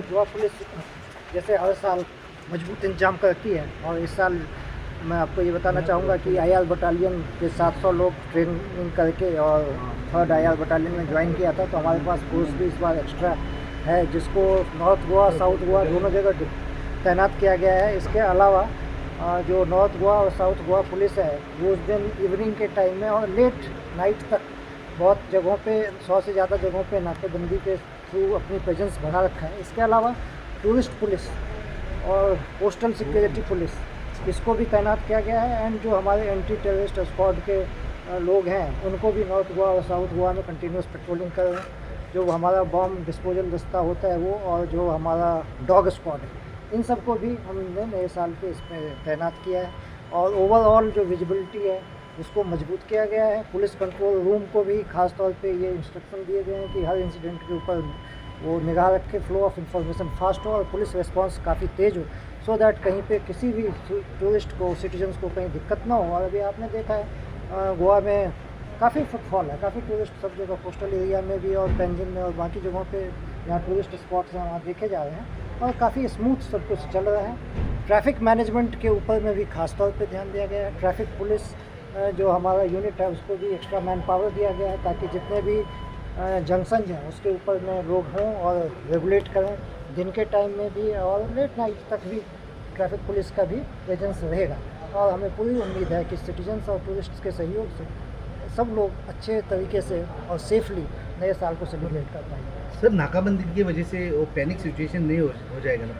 Goa police जैसे हर साल मजबूत इंतजाम करती है, और इस साल मैं आपको ये बताना चाहूँगा कि आईआर बटालियन के 700 लोग ट्रेनिंग करके और 3rd आईआर बटालियन में ज्वाइन किया था। तो हमारे पास फोर्स भी इस बार एक्स्ट्रा है, जिसको नॉर्थ गोवा साउथ गोवा दोनों जगह तैनात किया गया है। इसके अलावा जो नॉर्थ गोवा और साउथ गोवा पुलिस है, वो उस दिन इवनिंग के टाइम में और लेट नाइट तक बहुत जगहों पे 100 से ज़्यादा जगहों पे नाकेबंदी के थ्रू अपनी प्रेजेंस बढ़ा रखा है। इसके अलावा टूरिस्ट पुलिस और कोस्टल सिक्योरिटी पुलिस, इसको भी तैनात किया गया है। एंड जो हमारे एंटी टेररिस्ट स्क्वाड के लोग हैं, उनको भी नॉर्थ गोवा और साउथ गोवा में कंटिन्यूस पेट्रोलिंग कर रहे हैं। जो हमारा बॉम्ब डिस्पोजल दस्ता होता है वो, और जो हमारा डॉग स्क्वाड है, इन सबको भी हमने नए साल पे इसमें तैनात किया है। और ओवरऑल जो विजिबिलिटी है उसको मजबूत किया गया है। पुलिस कंट्रोल रूम को भी खास तौर पे ये इंस्ट्रक्शन दिए गए हैं कि हर इंसिडेंट के ऊपर वो निगाह रखे, फ्लो ऑफ इंफॉर्मेशन फास्ट हो और पुलिस रिस्पांस काफ़ी तेज़ हो, सो दैट कहीं पे किसी भी टूरिस्ट को, सिटीजन्स को कहीं दिक्कत ना हो। और अभी आपने देखा है गोवा में काफ़ी फुटफॉल है, काफ़ी टूरिस्ट सब जगह, कोस्टल एरिया में भी और पेंजिन में और बाकी जगहों पे जहाँ टूरिस्ट स्पॉट्स हैं वहाँ देखे जा रहे हैं, और काफ़ी स्मूथ सब कुछ चल रहा है। ट्रैफिक मैनेजमेंट के ऊपर में भी खास तौर पे ध्यान दिया गया है। ट्रैफिक पुलिस जो हमारा यूनिट है उसको भी एक्स्ट्रा मैन पावर दिया गया है, ताकि जितने भी जंक्शन हैं उसके ऊपर में लोग हों और रेगुलेट करें। दिन के टाइम में भी और लेट नाइट तक भी ट्रैफिक पुलिस का भी प्रेजेंस रहेगा। और हमें पूरी उम्मीद है कि सिटीजन्स और टूरिस्ट्स के सहयोग से सब लोग अच्छे तरीके से और सेफली नए साल को सेलिब्रेट कर पाएंगे। सर, नाकाबंदी की वजह से वो पैनिक सिचुएशन नहीं हो जाएगा ना?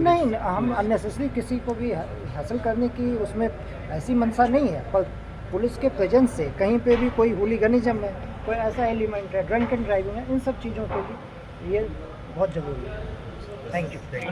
नहीं, हम अननेसेसरी किसी को भी हासिल करने की उसमें ऐसी मंशा नहीं है, पर पुलिस के प्रेजेंस से कहीं पे भी कोई हुलीगनिज्म है, कोई ऐसा एलिमेंट है, ड्रंक एंड ड्राइविंग है, इन सब चीज़ों के लिए ये बहुत ज़रूरी है। Thank you.